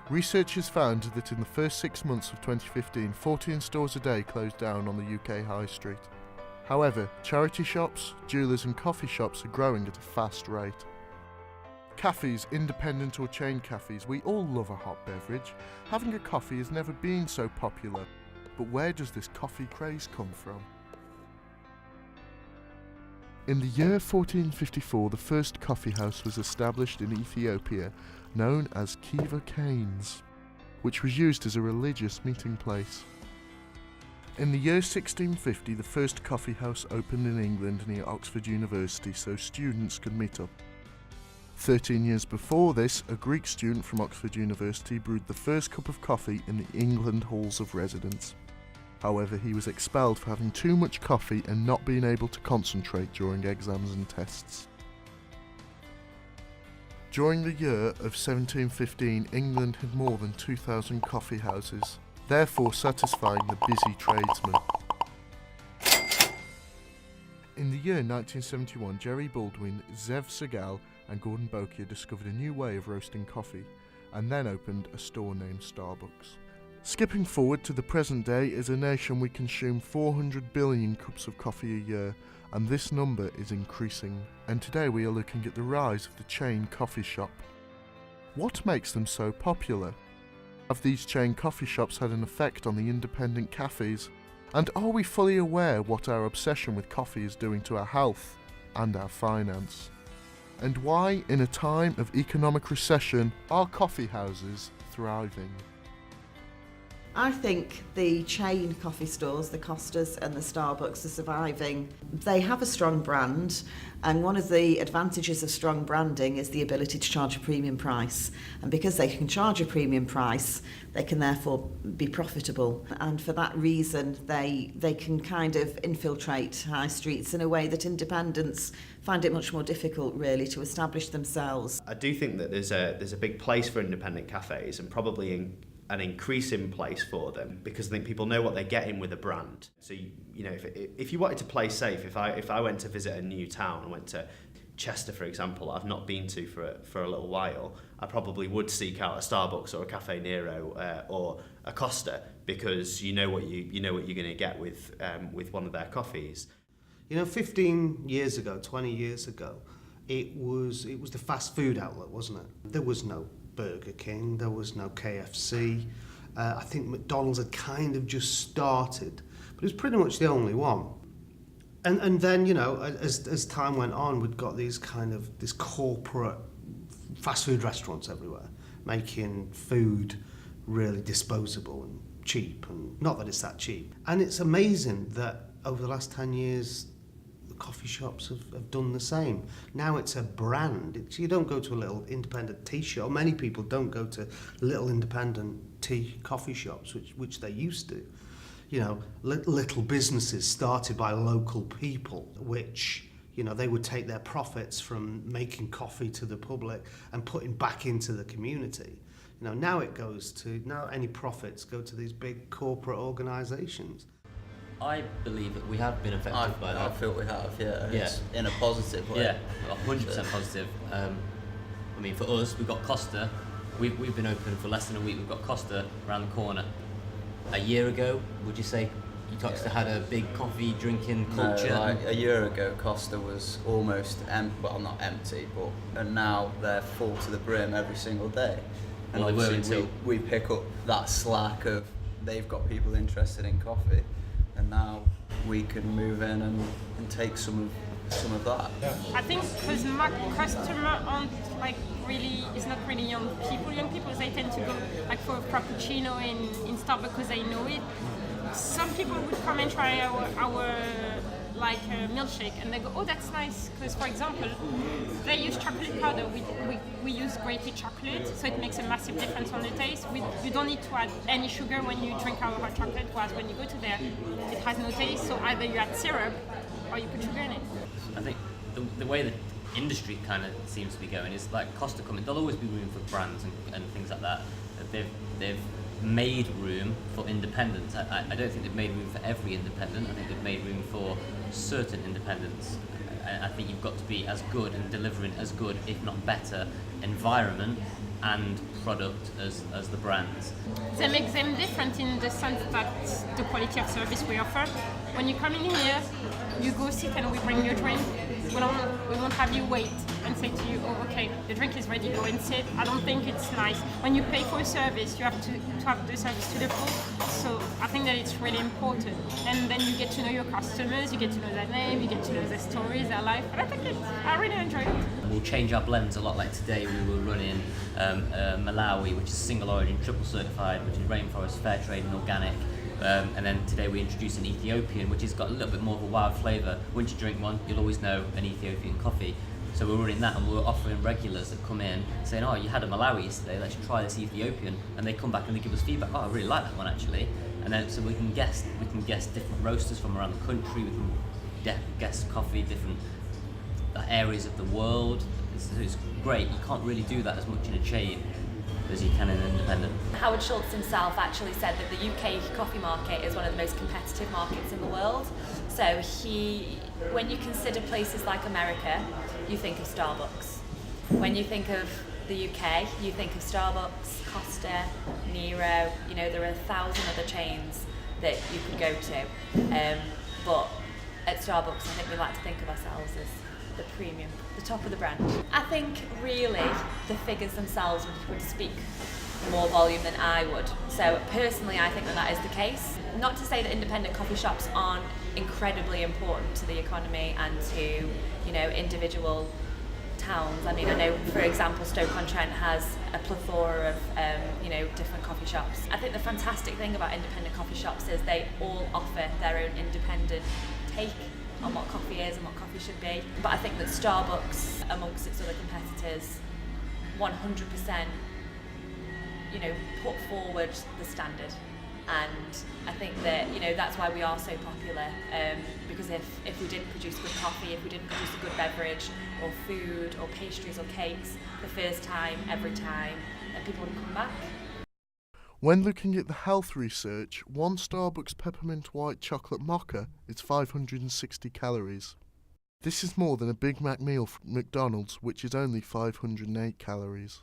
Researchers found that in the first 6 months of 2015, 14 stores a day closed down on the UK high street. However, charity shops, jewellers and coffee shops are growing at a fast rate. Cafes, independent or chain cafes, we all love a hot beverage. Having a coffee has never been so popular. But where does this coffee craze come from? In the year 1454, the first coffee house was established in Ethiopia, known as Kiva Canes, which was used as a religious meeting place. In the year 1650, the first coffee house opened in England near Oxford University so students could meet up. 13 years before this, a Greek student from Oxford University brewed the first cup of coffee in the England halls of residence. However, he was expelled for having too much coffee and not being able to concentrate during exams and tests. During the year of 1715, England had more than 2,000 coffee houses, therefore satisfying the busy tradesmen. In the year 1971, Jerry Baldwin, Zev Segal and Gordon Bokia discovered a new way of roasting coffee, and then opened a store named Starbucks. Skipping forward to the present day, as a nation we consume 400 billion cups of coffee a year, and this number is increasing, and today we are looking at the rise of the chain coffee shop. What makes them so popular? Have these chain coffee shops had an effect on the independent cafes? And are we fully aware what our obsession with coffee is doing to our health and our finance? And why, in a time of economic recession, are coffee houses thriving? I think the chain coffee stores, the Costas and the Starbucks, are surviving. They have a strong brand, and one of the advantages of strong branding is the ability to charge a premium price. And because they can charge a premium price, they can therefore be profitable. And for that reason, they can kind of infiltrate high streets in a way that independents find it much more difficult, really, to establish themselves. I do think that there's a big place for independent cafes, and probably an increasing place for them, because I think people know what they're getting with a brand. So you know, if you wanted to play safe, if I went to visit a new town, I went to Chester, for example, I've not been to for a little while, I probably would seek out a Starbucks or a Cafe Nero or a Costa, because you know what you're going to get with one of their coffees. You know, 15 years ago, 20 years ago, it was the fast food outlet, wasn't it? There was no Burger King, there was no KFC. I think McDonald's had kind of just started, but it was pretty much the only one. And then, you know, as time went on, we'd got this corporate fast food restaurants everywhere, making food really disposable and cheap, and not that it's that cheap. And it's amazing that over the last 10 years, the coffee shops have done the same. Now it's a brand. You don't go to a little independent tea shop. Many people don't go to little independent coffee shops, which they used to. You know, little businesses started by local people, which, you know, they would take their profits from making coffee to the public and putting back into the community. You know, now any profits go to these big corporate organisations. I believe that we have been affected by that. I feel we have, yeah. It's in a positive way. Yeah, 100% positive. I mean, for us, we've got Costa. We've been open for less than a week. We've got Costa around the corner. A year ago, would you say Costa had a big coffee drinking culture? No, like a year ago, Costa was almost not empty, and now they're full to the brim every single day. And well, obviously we pick up that slack of they've got people interested in coffee, and now we can move in and take some of that. I think because my customer is not really young people. Young people, they tend to go like for a frappuccino in Starbucks because they know it. Some people would come and try our milkshake, and they go, oh, that's nice, because for example they use chocolate powder, we use grated chocolate, so it makes a massive difference on the taste. You don't need to add any sugar when you drink our hot chocolate, whereas when you go to there it has no taste, so either you add syrup or you put sugar in it. I think the way the industry kind of seems to be going is like Costa coming, there'll always be room for brands and things like that. They've made room for independents. I don't think they've made room for every independent. I think they've made room for certain independents. I think you've got to be as good and delivering as good, if not better, environment and product as the brands. They make them different in the sense that the quality of service we offer. When you come in here, you go sit and we bring you a drink. We won't have you wait and say to you, oh, okay, the drink is ready, go and sit. I don't think it's nice. When you pay for a service, you have to have the service to the full. So I think that it's really important. And then you get to know your customers, you get to know their name, you get to know their stories, their life. And I really enjoy it. We'll change our blends a lot. Like today, we were running Malawi, which is single origin, triple certified, which is rainforest, fair trade, and organic. And then today we introduced an Ethiopian, which has got a little bit more of a wild flavour. Once you drink one, you'll always know an Ethiopian coffee. So we're running that, and we're offering regulars that come in saying, oh, you had a Malawi yesterday, let's try this Ethiopian. And they come back and they give us feedback, oh, I really like that one actually. And then so we can guess different roasters from around the country, we can guess coffee, different areas of the world. It's great. You can't really do that as much in a chain as you can in an independent. Howard Schultz himself actually said that the UK coffee market is one of the most competitive markets in the world. So when you consider places like America, you think of Starbucks. When you think of the UK, you think of Starbucks, Costa, Nero. You know, there are 1,000 other chains that you could go to. But at Starbucks, I think we like to think of ourselves as the premium, the top of the brand. I think really the figures themselves would speak more volume than I would. So personally, I think that is the case. Not to say that independent coffee shops aren't incredibly important to the economy and to, you know, individual towns. I mean, I know, for example, Stoke-on-Trent has a plethora of, you know, different coffee shops. I think the fantastic thing about independent coffee shops is they all offer their own independent take on what coffee is and what coffee should be. But I think that Starbucks, amongst its other competitors, 100%, you know, put forward the standard. And I think that, you know, that's why we are so popular, because if we didn't produce good coffee, if we didn't produce a good beverage or food or pastries or cakes the first time, every time, then people wouldn't come back. When looking at the health research, one Starbucks peppermint white chocolate mocha is 560 calories. This is more than a Big Mac meal from McDonald's, which is only 508 calories.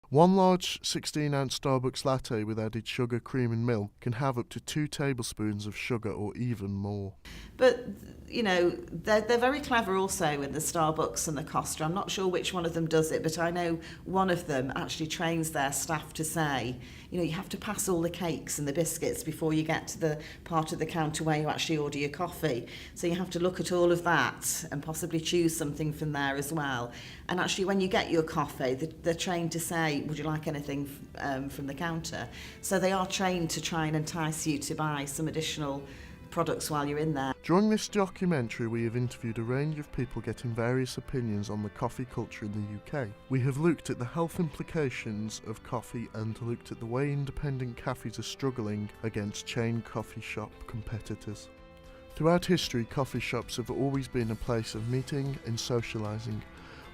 One large 16-ounce Starbucks latte with added sugar, cream and milk can have up to 2 tablespoons of sugar or even more. But, you know, they're very clever also in the Starbucks and the Costa. I'm not sure which one of them does it, but I know one of them actually trains their staff to say, you know, you have to pass all the cakes and the biscuits before you get to the part of the counter where you actually order your coffee. So you have to look at all of that and possibly choose something from there as well. And actually when you get your coffee, they're trained to say, would you like anything from the counter? So they are trained to try and entice you to buy some additional products while you're in there. During this documentary, we have interviewed a range of people getting various opinions on the coffee culture in the UK. We have looked at the health implications of coffee and looked at the way independent cafes are struggling against chain coffee shop competitors. Throughout history, coffee shops have always been a place of meeting and socialising,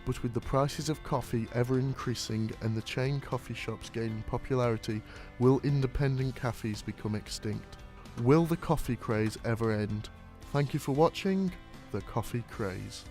but with the prices of coffee ever increasing and the chain coffee shops gaining popularity, will independent cafes become extinct? Will the coffee craze ever end? Thank you for watching The Coffee Craze.